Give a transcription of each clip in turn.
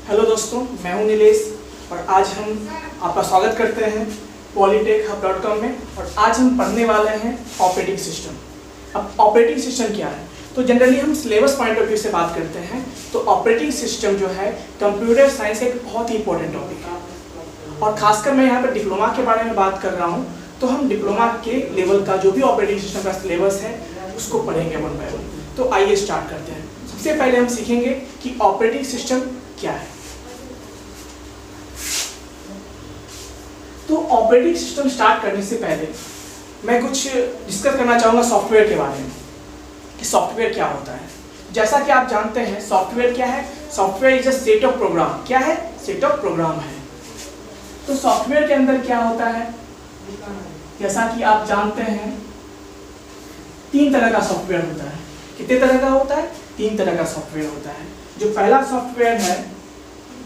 Hello दोस्तों, मैं हूं नीलेश और आज हम आपका स्वागत करते हैं polytechhub.com में। और आज हम पढ़ने वाले हैं ऑपरेटिंग सिस्टम। अब ऑपरेटिंग सिस्टम क्या है, तो जनरली हम सिलेबस पॉइंट ऑफ व्यू से बात करते हैं तो ऑपरेटिंग सिस्टम जो है कंप्यूटर साइंस का एक बहुत ही इंपॉर्टेंट टॉपिक है। और खासकर मैं यहाँ पर डिप्लोमा के बारे में बात कर रहा हूँ, तो हम डिप्लोमा के लेवल का जो भी ऑपरेटिंग सिस्टम का सिलेबस है उसको पढ़ेंगे वन बाय वन। तो आइए स्टार्ट करते हैं। सबसे पहले हम सीखेंगे कि ऑपरेटिंग सिस्टम क्या है। तो ऑपरेटिंग सिस्टम स्टार्ट करने से पहले मैं कुछ डिस्कस करना चाहूँगा सॉफ्टवेयर के बारे में कि सॉफ्टवेयर क्या होता है। जैसा कि आप जानते हैं सॉफ्टवेयर क्या है, software is a set of program. क्या है? सेट ऑफ प्रोग्राम है। तो सॉफ्टवेयर के अंदर क्या होता है, जैसा कि आप जानते हैं 3 तरह का सॉफ्टवेयर होता है। कितने तरह का होता है? 3 तरह का सॉफ्टवेयर होता है। जो पहला सॉफ्टवेयर है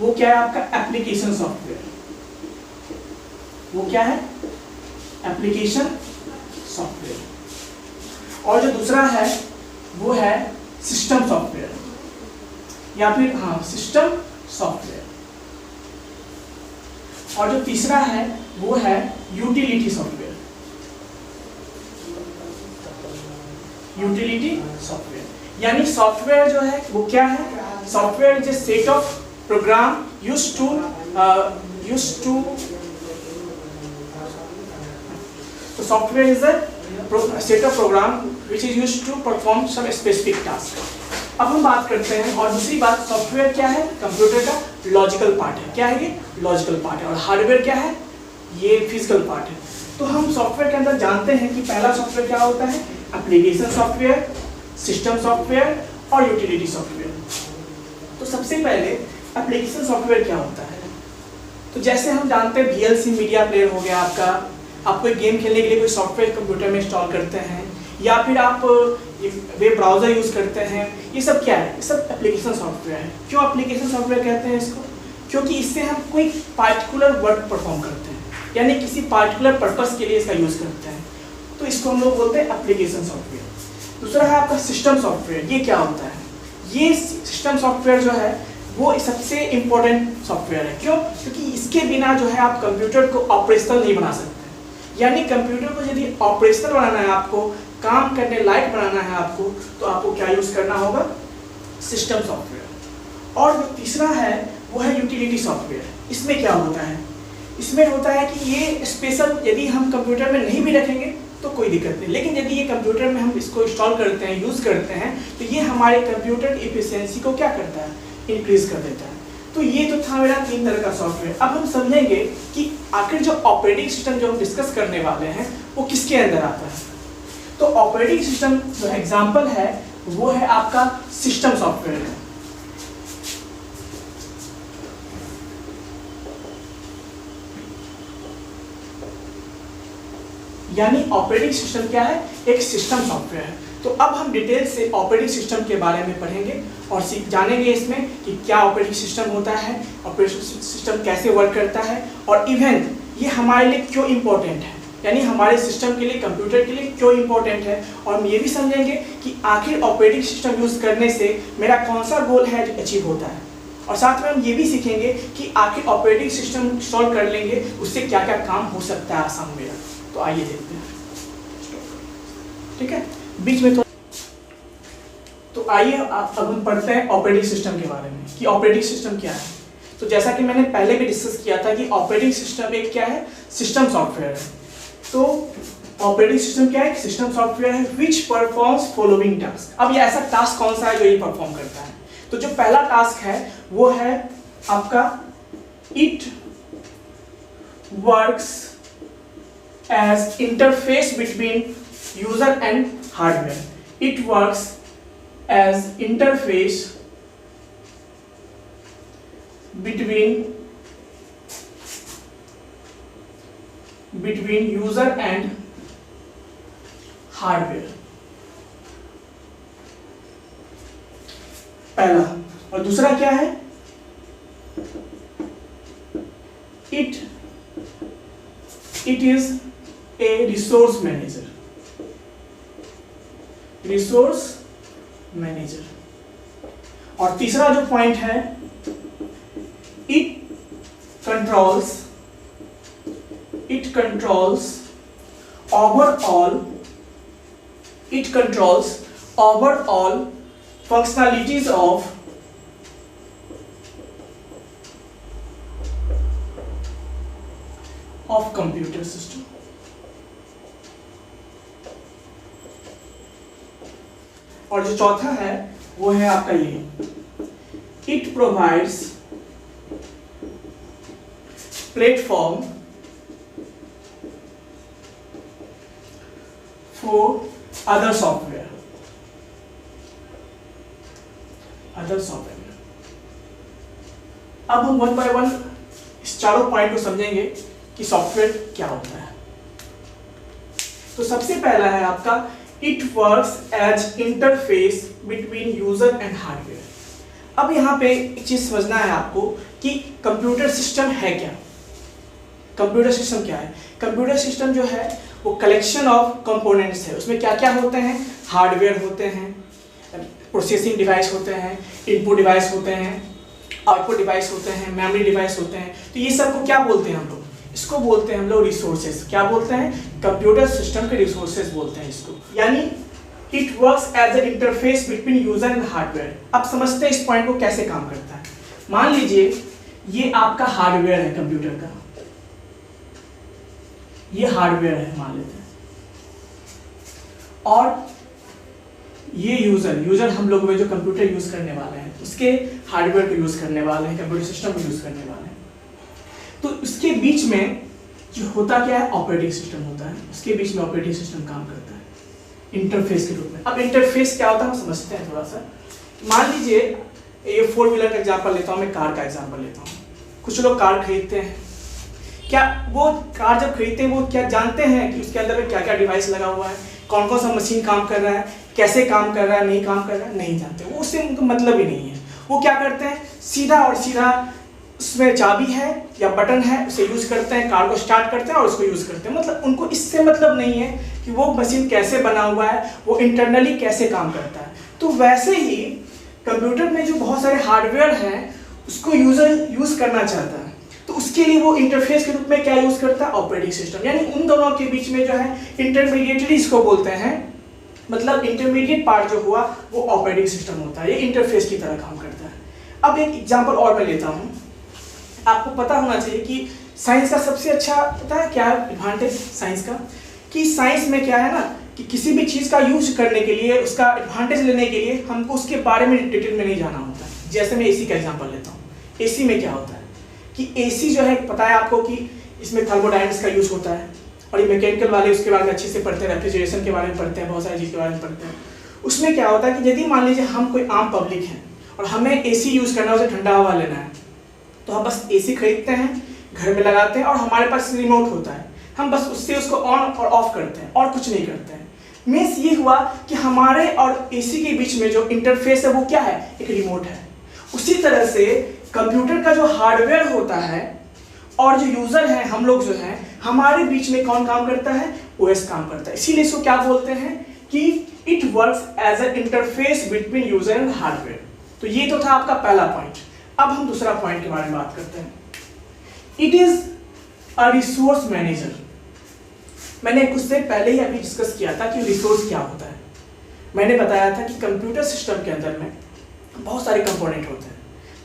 वो क्या है? आपका एप्लीकेशन सॉफ्टवेयर। वो क्या है? Application software. और जो दूसरा है वो है सिस्टम सॉफ्टवेयर या फिर सिस्टम सॉफ्टवेयर। और जो तीसरा है वो है यूटिलिटी सॉफ्टवेयर। यूटिलिटी सॉफ्टवेयर यानी सॉफ्टवेयर जो है वो क्या है? Software is a set of program used to So software is a set of program which is used to perform some specific task. अब हम बात करते हैं और दूसरी बात, सॉफ्टवेयर क्या है? कंप्यूटर का लॉजिकल पार्ट है। क्या है ये? लॉजिकल पार्ट है। और हार्डवेयर क्या है? ये फिजिकल पार्ट है। तो हम सॉफ्टवेयर के अंदर जानते हैं कि पहला सॉफ्टवेयर क्या होता है? एप्लीकेशन सॉफ्टवेयर, सिस्टम सॉफ्टवेयर और यूटिलिटी सॉफ्टवेयर। तो सबसे पहले एप्लीकेशन सॉफ्टवेयर क्या होता है? तो जैसे हम जानते हैं VLC मीडिया प्लेयर हो गया आपका, आप कोई गेम खेलने के लिए कोई सॉफ्टवेयर कंप्यूटर में इंस्टॉल करते हैं या फिर आप वेब ब्राउज़र यूज़ करते हैं। ये सब क्या है? ये सब एप्लीकेशन सॉफ्टवेयर है। क्यों एप्लीकेशन सॉफ्टवेयर कहते हैं इसको? क्योंकि इससे हम कोई पार्टिकुलर वर्क परफॉर्म करते हैं, यानी किसी पार्टिकुलर पर्पस के लिए इसका यूज़ करते हैं, तो इसको हम लोग बोलते हैं एप्लीकेशन सॉफ्टवेयर। दूसरा है आपका सिस्टम सॉफ्टवेयर। ये क्या होता है? ये सिस्टम सॉफ्टवेयर जो है वो सबसे इम्पोर्टेंट सॉफ्टवेयर है। क्यों? क्योंकि इसके बिना जो है आप कंप्यूटर को ऑपरेशनल नहीं बना सकते। यानी कंप्यूटर को यदि ऑपरेशनल बनाना है, आपको काम करने लायक बनाना है आपको, तो आपको क्या यूज करना होगा? System software. और जो तीसरा है वो है यूटिलिटी सॉफ्टवेयर। इसमें क्या होता है? इसमें होता है कि ये स्पेशल यदि हम कंप्यूटर में नहीं भी रखेंगे तो कोई दिक्कत नहीं, लेकिन यदि ये कंप्यूटर में हम इसको इंस्टॉल करते हैं, यूज करते हैं, तो ये हमारे कंप्यूटर की इफिशियंसी को क्या करता है? इंक्रीज कर देता है। तो ये तो था मेरा 3 तरह का सॉफ्टवेयर। अब हम समझेंगे कि आखिर जो ऑपरेटिंग सिस्टम जो हम डिस्कस करने वाले हैं वो किसके अंदर आता है। तो ऑपरेटिंग सिस्टम जो एग्जांपल है वो है आपका सिस्टम सॉफ्टवेयर है। यानी ऑपरेटिंग सिस्टम क्या है? एक सिस्टम सॉफ्टवेयर है। तो अब हम डिटेल से ऑपरेटिंग सिस्टम के बारे में पढ़ेंगे और जानेंगे इसमें कि क्या ऑपरेटिंग सिस्टम होता है, ऑपरेटिंग सिस्टम कैसे वर्क करता है, और इवन ये हमारे लिए क्यों इम्पोर्टेंट है, यानी हमारे सिस्टम के लिए, कंप्यूटर के लिए क्यों इम्पोर्टेंट है। और हम ये भी समझेंगे कि आखिर ऑपरेटिंग सिस्टम यूज़ करने से मेरा कौन सा गोल है जो अचीव होता है। और साथ में हम ये भी सीखेंगे कि आखिर ऑपरेटिंग सिस्टम इंस्टॉल कर लेंगे उससे क्या क्या काम हो सकता है आसान मेरा। तो आइए देखते हैं, ठीक है, बीच में तो आइए अब हम पढ़ते हैं ऑपरेटिंग सिस्टम के बारे में कि ऑपरेटिंग सिस्टम क्या है। तो जैसा कि मैंने पहले भी डिस्कस किया था कि ऑपरेटिंग सिस्टम एक क्या है? सिस्टम सॉफ्टवेयर है। तो ऑपरेटिंग सिस्टम क्या है? सिस्टम सॉफ्टवेयर है विच परफॉर्म्स फॉलोइंग टास्क। अब ये ऐसा टास्क कौन सा है जो ये परफॉर्म करता है? तो जो पहला टास्क है वो है आपका it works as interface between user and hardware. It works as interface between user and hardware। पहला। और दूसरा क्या है? It is a resource manager। और तीसरा जो पॉइंट है It controls overall functionalities of computer system. और जो चौथा है वो है आपका ये, It provides platform for other software. अब हम वन बाय वन इस चारों पॉइंट को समझेंगे कि सॉफ्टवेयर क्या होता है। तो सबसे पहला है आपका it works as interface between user and hardware. अब यहाँ पे एक चीज समझना है आपको कि कंप्यूटर सिस्टम है क्या। कंप्यूटर सिस्टम क्या है? कंप्यूटर सिस्टम जो है वो कलेक्शन ऑफ कंपोनेंट्स है। उसमें क्या क्या होते हैं? हार्डवेयर होते हैं, प्रोसेसिंग डिवाइस होते हैं, इनपुट डिवाइस होते हैं, आउटपुट डिवाइस होते हैं, मेमोरी डिवाइस होते हैं। तो ये सब को क्या बोलते हैं हम लोग? इसको बोलते हैं हम लोग रिसोर्सेज। क्या बोलते हैं? कंप्यूटर सिस्टम के रिसोर्सेज बोलते हैं इसको। यानी it works as a interface between user and hardware. अब समझते हैं इस पॉइंट को कैसे काम करता है। मान लीजिए ये आपका हार्डवेयर है कंप्यूटर का, ये हार्डवेयर है मान लेते हैं, और ये यूजर हम लोग जो कंप्यूटर यूज करने वाले हैं उसके हार्डवेयर को यूज करने वाले हैं, कंप्यूटर सिस्टम को यूज करने वाले हैं। तो उसके बीच में जो होता क्या है? ऑपरेटिंग सिस्टम होता है। उसके बीच में ऑपरेटिंग सिस्टम काम करता है इंटरफेस के रूप में। अब इंटरफेस क्या होता है हम समझते हैं थोड़ा सा। मान लीजिए ये 4 व्हीलर का एग्जांपल लेता हूँ, मैं कार का एग्जांपल लेता हूँ। कुछ लोग कार खरीदते हैं, क्या वो कार जब खरीदते हैं वो क्या जानते हैं कि उसके अंदर में क्या क्या डिवाइस लगा हुआ है, कौन कौन सा मशीन काम कर रहा है, कैसे काम कर रहा है, नहीं काम कर रहा है? नहीं जानते। वो उससे उनको मतलब ही नहीं है। वो क्या करते हैं? सीधा और सीधा उसमें चाबी है या बटन है उसे यूज करते हैं, कार को स्टार्ट करते हैं और उसको यूज करते हैं। मतलब उनको इससे मतलब नहीं है कि वो मशीन कैसे बना हुआ है, वो इंटरनली कैसे काम करता है। तो वैसे ही कंप्यूटर में जो बहुत सारे हार्डवेयर हैं उसको यूजर यूज करना चाहता है, तो उसके लिए वो इंटरफेस के रूप में क्या यूज करता है? Operating system. यानी उन दोनों के बीच में जो है इंटरमीडिएटरी इसको बोलते हैं। मतलब इंटरमीडिएट पार्ट जो हुआ वो ऑपरेटिंग सिस्टम होता है, ये इंटरफेस की तरह काम करता है। अब एक एग्जांपल और मैं लेता हूँ। आपको पता होना चाहिए कि साइंस का सबसे अच्छा पता है क्या एडवांटेज साइंस का? कि साइंस में क्या है ना कि किसी भी चीज़ का यूज करने के लिए, उसका एडवांटेज लेने के लिए हमको उसके बारे में डिटेल में नहीं जाना होता है। जैसे मैं एसी का एग्जांपल लेता हूँ। एसी में क्या होता है कि एसी जो है पता है आपको कि इसमें थर्मोडायनेमिक्स का यूज होता है, और ये मैकेनिकल वाले उसके बारे में अच्छे से पढ़ते हैं, रेफ्रिजरेशन के बारे में पढ़ते हैं, बहुत सारी चीज़ के बारे में पढ़ते हैं। उसमें क्या होता है कि यदि मान लीजिए हम कोई आम पब्लिक हैं और हमें एसी यूज करना है, उसे ठंडा हवा लेना है, तो हम बस एसी खरीदते हैं, घर में लगाते हैं और हमारे पास रिमोट होता है। हम बस उससे उसको ऑन और ऑफ करते हैं और कुछ नहीं करते हैं। मीन्स ये हुआ कि हमारे और एसी के बीच में जो इंटरफेस है वो क्या है? एक रिमोट है। उसी तरह से कंप्यूटर का जो हार्डवेयर होता है और जो यूजर है हम लोग जो है, हमारे बीच में कौन काम करता है? ओएस काम करता है। इसीलिए इसको क्या बोलते हैं कि it works as an interface between user and hardware. तो ये तो था आपका पहला पॉइंट। अब हम दूसरा पॉइंट के बारे में बात करते हैं। It is a resource manager. मैंने कुछ देर पहले ही अभी डिस्कस किया था कि रिसोर्स क्या होता है। मैंने बताया था कि कंप्यूटर सिस्टम के अंदर में बहुत सारे कंपोनेंट होते हैं,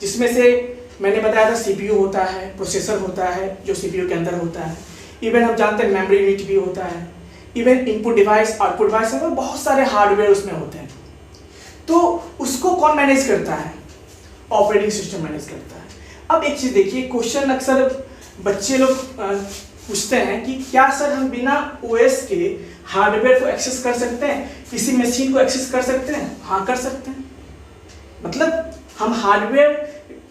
जिसमें से मैंने बताया था सीपीयू होता है, प्रोसेसर होता है जो सीपीयू के अंदर होता है, इवन हम जानते हैं मेमोरी यूनिट भी होता है, even input device, output device, बहुत सारे हार्डवेयर उसमें होते हैं। तो उसको कौन मैनेज करता है? ऑपरेटिंग सिस्टम मैनेज करता है। अब एक चीज़ देखिए, क्वेश्चन अक्सर बच्चे लोग पूछते हैं कि क्या सर हम बिना ओएस के हार्डवेयर को एक्सेस कर सकते हैं, किसी मशीन को एक्सेस कर सकते हैं? हाँ कर सकते हैं। मतलब हम हार्डवेयर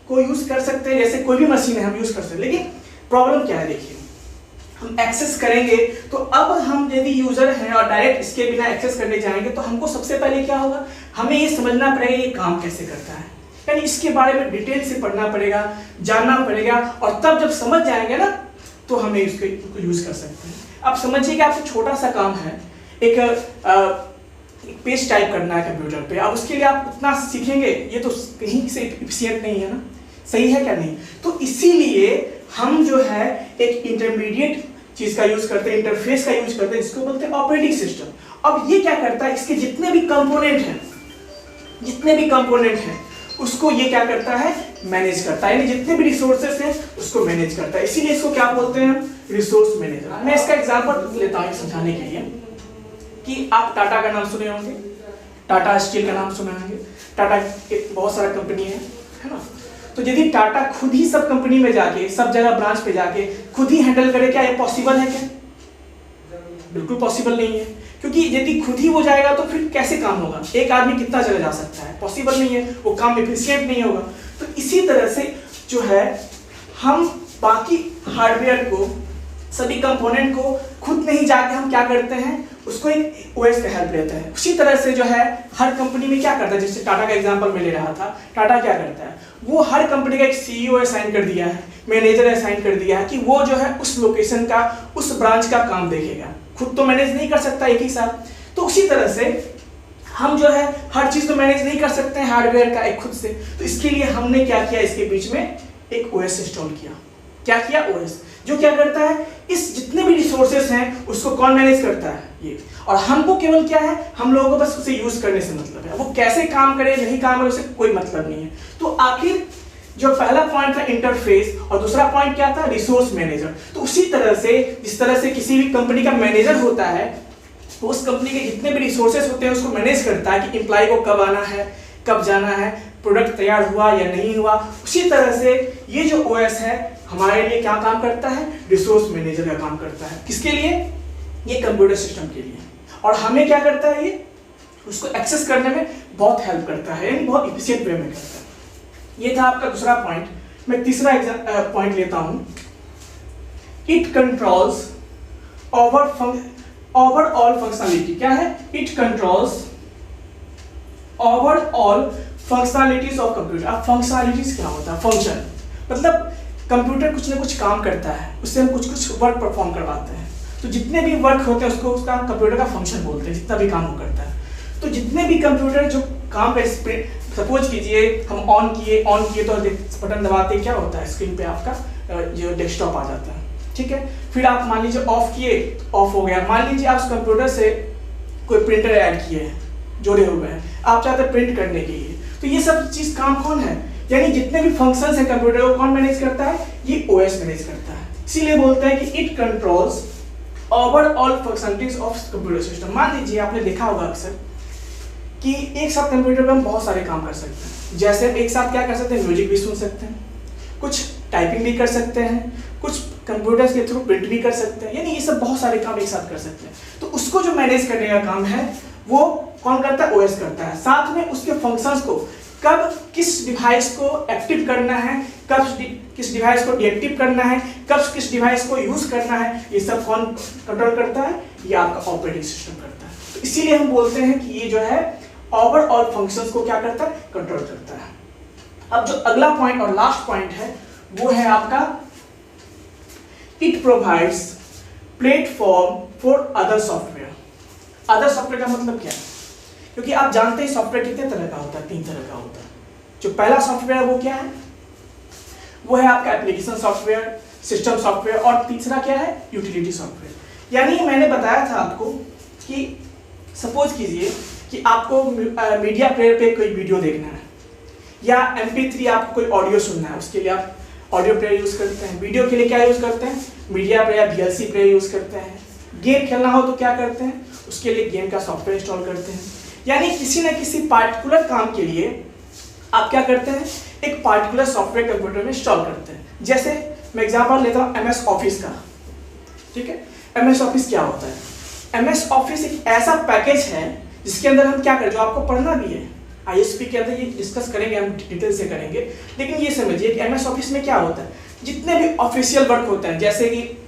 को यूज कर सकते हैं, जैसे कोई भी मशीन है हम यूज कर सकते हैं। लेकिन प्रॉब्लम क्या है? देखिए, हम एक्सेस करेंगे तो अब हम यदि यूजर हैं और डायरेक्ट इसके बिना एक्सेस करने जाएंगे तो हमको सबसे पहले क्या होगा? हमें ये समझना पड़ेगा ये काम कैसे करता है, यानी इसके बारे में डिटेल से पढ़ना पड़ेगा, जानना पड़ेगा, और तब जब समझ जाएंगे ना तो हमें इसको यूज कर सकते हैं। अब समझिए कि आपको छोटा सा काम है, एक पेज टाइप करना है कंप्यूटर पे। अब उसके लिए आप उतना सीखेंगे, ये तो कहीं से एफिशिएंट नहीं है ना। सही है क्या? नहीं। तो इसीलिए हम जो है एक इंटरमीडिएट चीज का यूज करते हैं, इंटरफेस का यूज करते हैं, जिसको बोलते हैं ऑपरेटिंग सिस्टम। अब ये क्या करता है, इसके जितने भी कंपोनेंट हैं उसको ये क्या करता है, मैनेज करता है, यानी जितने भी रिसोर्सेस हैं उसको मैनेज करता है। इसीलिए इसको क्या बोलते हैं, रिसोर्स मैनेजर। मैं इसका एग्जांपल लेता हूं समझाने के लिए कि आप टाटा का नाम सुने होंगे, टाटा स्टील का नाम सुने होंगे, टाटा बहुत सारा कंपनी है ना। तो यदि टाटा खुद ही सब कंपनी में जाके, सब जगह ब्रांच पे जाके खुद ही हैंडल करे, क्या ये पॉसिबल है क्या? बिल्कुल पॉसिबल नहीं है, क्योंकि यदि खुद ही वो जाएगा तो फिर कैसे काम होगा? एक आदमी कितना जगह जा सकता है? पॉसिबल नहीं है, वो काम एफिशिएंट नहीं होगा। तो इसी तरह से जो है हम बाकी हार्डवेयर को, सभी कंपोनेंट को खुद नहीं जाके हम क्या करते हैं, उसको एक ओएस का हेल्प लेते हैं। उसी तरह से जो है हर कंपनी में क्या करता है, जैसे टाटा का एग्जांपल मैं ले रहा था, टाटा क्या करता है, वो हर कंपनी का एक सीईओ असाइन कर दिया है, मैनेजर असाइन कर दिया है कि वो जो है उस लोकेशन का, उस ब्रांच का काम देखेगा। खुद तो मैनेज नहीं कर सकता एक ही साथ। तो उसी तरह से हम जो है हर चीज तो मैनेज नहीं कर सकते हैं हार्डवेयर का एक खुद से। तो इसके लिए हमने क्या किया, इसके बीच में एक ओएस इंस्टॉल किया। क्या किया? ओएस, जो क्या करता है, इस जितने भी रिसोर्सेस हैं उसको कौन मैनेज करता है, ये। और हमको केवल क्या है, हम लोगों को बस उसे यूज करने से मतलब है, वो कैसे काम करे नहीं काम करे उससे कोई मतलब नहीं है। तो आखिर जो पहला पॉइंट था इंटरफेस, और दूसरा पॉइंट क्या था, रिसोर्स मैनेजर। तो उसी तरह से जिस तरह से किसी भी कंपनी का मैनेजर होता है, तो उस कंपनी के जितने भी रिसोर्सेस होते हैं उसको मैनेज करता है कि एम्प्लॉय को कब आना है, कब जाना है, प्रोडक्ट तैयार हुआ या नहीं हुआ। उसी तरह से ये जो ओएस है हमारे लिए क्या काम करता है, रिसोर्स मैनेजर का काम करता है। किसके लिए? ये कंप्यूटर सिस्टम के लिए। और हमें क्या करता है, ये उसको एक्सेस करने में बहुत हेल्प करता है, यानी बहुत इफिशिएंट वे में करता है। ये था आपका दूसरा पॉइंट। मैं तीसरा पॉइंट लेता हूं, इट कंट्रोल्स ओवरऑल फंक्शनलिटी। क्या है? It controls overall functionalities of computer. अब फंक्शनलिटीज क्या होता है? फंक्शन मतलब कंप्यूटर कुछ ना कुछ काम करता है, उससे हम कुछ कुछ वर्क परफॉर्म करवाते हैं। तो जितने भी वर्क होते हैं उसको उसका कंप्यूटर का फंक्शन बोलते हैं, जितना भी काम वो करता है। तो जितने भी कंप्यूटर जो काम पे, सपोज कीजिए हम ऑन किए तो बटन दबाते क्या होता है, स्क्रीन पे आपका जो डेस्कटॉप आ जाता है, ठीक है। फिर आप मान लीजिए ऑफ किए तो ऑफ हो गया। मान लीजिए आप उस कंप्यूटर से कोई प्रिंटर ऐड किए हैं, जोड़े हुए हैं, आप चाहते हैं प्रिंट करने के लिए, तो ये सब चीज काम कौन है, यानी जितने भी फंक्शंस हैं कंप्यूटर को कौन मैनेज करता है, ये ओएस मैनेज करता है। इसीलिए बोलते हैं कि it controls overall functionalities of computer system. मान लीजिए आपने देखा होगा अक्सर कि एक साथ कंप्यूटर पे हम बहुत सारे काम कर सकते हैं। जैसे एक साथ क्या कर सकते हैं, म्यूजिक भी सुन सकते हैं, कुछ टाइपिंग भी कर सकते हैं, कुछ कंप्यूटर के थ्रू प्रिंट भी कर सकते हैं, यानी ये सब बहुत सारे काम एक साथ कर सकते हैं। तो उसको जो मैनेज करने का काम है वो कौन करता है, ओएस करता है। साथ में उसके फंक्शंस को कब किस डिवाइस को एक्टिव करना है, कब किस डिवाइस को डीएक्टिव करना है, कब किस डिवाइस को यूज करना है, ये सब कौन कंट्रोल करता है, ये आपका ऑपरेटिंग सिस्टम करता है। तो इसीलिए हम बोलते हैं कि ये जो है ओवरऑल फंक्शंस को क्या करता है, कंट्रोल करता है। अब जो अगला पॉइंट और लास्ट पॉइंट है वो है आपका it provides platform for other software. Other software का मतलब क्या है, क्योंकि आप जानते हैं सॉफ्टवेयर कितने तरह का होता है, 3 तरह का होता है। जो पहला सॉफ्टवेयर है वो क्या है, वो है आपका एप्लीकेशन सॉफ्टवेयर, सिस्टम सॉफ्टवेयर, और तीसरा क्या है, यूटिलिटी सॉफ्टवेयर। यानी मैंने बताया था आपको कि सपोज कीजिए कि आपको मीडिया प्लेयर पे कोई वीडियो देखना है या MP3 आपको कोई ऑडियो सुनना है, उसके लिए आप ऑडियो प्लेयर यूज करते हैं। वीडियो के लिए क्या यूज करते हैं, media player, VLC player use करते हैं। गेम खेलना हो तो क्या करते हैं, उसके लिए गेम का सॉफ्टवेयर इंस्टॉल करते हैं। यानी किसी न किसी पार्टिकुलर काम के लिए आप क्या करते हैं, एक पार्टिकुलर सॉफ्टवेयर कंप्यूटर में इंस्टॉल करते हैं। जैसे मैं एग्जांपल लेता हूं MS ऑफिस का, ठीक है। MS ऑफिस क्या होता है, MS ऑफिस एक ऐसा पैकेज है जिसके अंदर हम क्या करें, जो आपको पढ़ना भी है, ISP के अंदर ये डिस्कस करेंगे, हम डिटेल से करेंगे। लेकिन ये समझिए कि MS ऑफिस में क्या होता है, जितने भी ऑफिशियल वर्क होते हैं, जैसे कि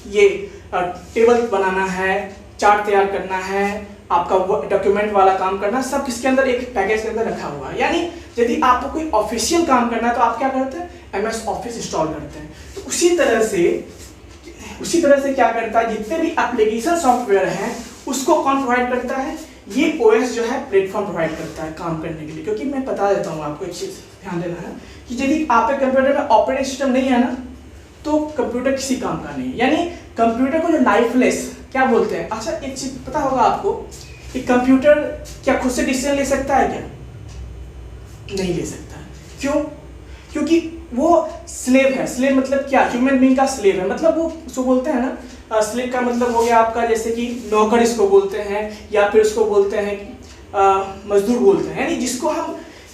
ये टेबल बनाना है, चार्ट तैयार करना है, आपका डॉक्यूमेंट वाला काम करना, सब किसके अंदर, एक पैकेज के अंदर रखा हुआ है। यानी यदि आपको कोई ऑफिशियल काम करना है तो आप क्या करते हैं, MS ऑफिस इंस्टॉल करते हैं। तो उसी तरह से क्या करता है, जितने भी एप्लीकेशन सॉफ्टवेयर हैं उसको कौन प्रोवाइड करता है, ये OS जो है प्लेटफॉर्म प्रोवाइड करता है काम करने के लिए। क्योंकि मैं बता देता हूँ आपको एक चीज़ ध्यान देना है कि यदि आपके कंप्यूटर में ऑपरेटिंग सिस्टम नहीं है ना तो कंप्यूटर किसी काम का नहीं है। यानी कंप्यूटर को जो लाइफलेस क्या बोलते हैं। अच्छा एक चीज़ पता होगा आपको कि कंप्यूटर क्या खुद से डिसीजन ले सकता है क्या? नहीं ले सकता है। क्यों? क्योंकि वो स्लेव है। स्लेव मतलब क्या? ह्यूमन बीइंग का स्लेव है। मतलब वो उसको बोलते हैं ना, स्लेव का मतलब हो गया आपका जैसे कि नौकर इसको बोलते हैं, या फिर उसको बोलते हैं मजदूर बोलते हैं। यानी जिसको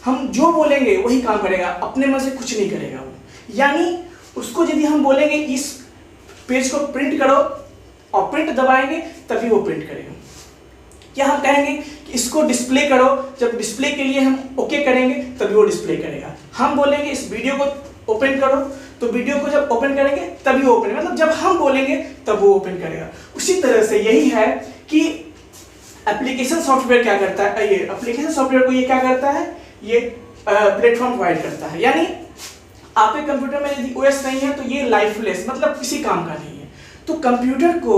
हम जो बोलेंगे वही काम करेगा, अपने मन से कुछ नहीं करेगा वो। यानी उसको यदि हम बोलेंगे इस पेज को प्रिंट करो और प्रिंट दबाएंगे तभी वो प्रिंट करेगा। या हम कहेंगे कि इसको डिस्प्ले करो, जब डिस्प्ले के लिए हम ओके करेंगे तभी वो डिस्प्ले करेगा। हम बोलेंगे इस वीडियो को ओपन करो तो वीडियो को जब ओपन करेंगे तभी वो ओपन, मतलब जब हम बोलेंगे तब वो ओपन करेगा। उसी तरह से यही है कि एप्लीकेशन सॉफ्टवेयर क्या करता है, ये एप्लीकेशन सॉफ्टवेयर को ये क्या करता है, ये प्लेटफॉर्म प्रोवाइड करता है। यानी आपके कंप्यूटर में यदि OS नहीं है तो ये लाइफलेस मतलब किसी काम का नहीं है। तो कंप्यूटर को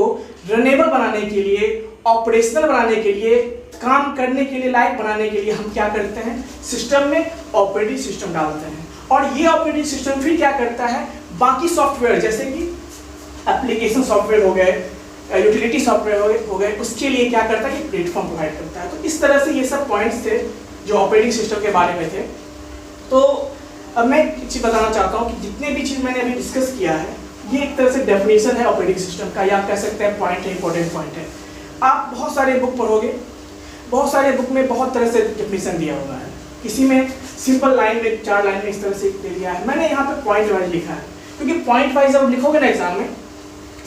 रनेबल बनाने के लिए, ऑपरेशनल बनाने के लिए, काम करने के लिए, लायक बनाने के लिए हम क्या करते हैं, सिस्टम में ऑपरेटिंग सिस्टम डालते हैं। और ये ऑपरेटिंग सिस्टम फिर क्या करता है, बाकी सॉफ्टवेयर जैसे कि एप्लीकेशन सॉफ्टवेयर हो गए, यूटिलिटी सॉफ्टवेयर हो गए, उसके लिए क्या करता है कि प्लेटफॉर्म प्रोवाइड करता है। तो इस तरह से ये सब पॉइंट्स थे जो ऑपरेटिंग सिस्टम के बारे में थे। तो अब मैं एक चीज़ बताना चाहता हूँ कि जितने भी चीज़ मैंने अभी डिस्कस किया है ये एक तरह से डेफिनेशन है ऑपरेटिंग सिस्टम का, या आप कह सकते हैं पॉइंट है, इंपॉर्टेंट पॉइंट है। आप बहुत सारे बुक पढ़ोगे, बहुत सारे बुक में बहुत तरह से डेफिनेशन दिया हुआ है। किसी में सिंपल लाइन में 4 लाइन में इस तरह से दे दिया है। मैंने यहाँ पे पॉइंट वाइज लिखा है, क्योंकि पॉइंट वाइज जब लिखोगे ना एग्जाम में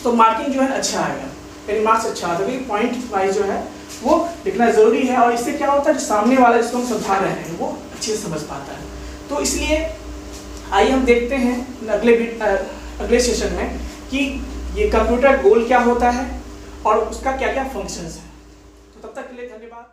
तो मार्किंग जो है अच्छा आएगा, यानी मार्क्स अच्छा आता है। क्योंकि पॉइंट वाइज जो है वो लिखना ज़रूरी है, और इससे क्या होता है जो सामने वाला जिसको हम समझा रहे हैं वो अच्छे से समझ पाता है। तो इसलिए आइए हम देखते हैं अगले सेशन में कि ये कंप्यूटर गोल क्या होता है और उसका क्या क्या फंक्शंस हैं। तो तब तक के लिए धन्यवाद।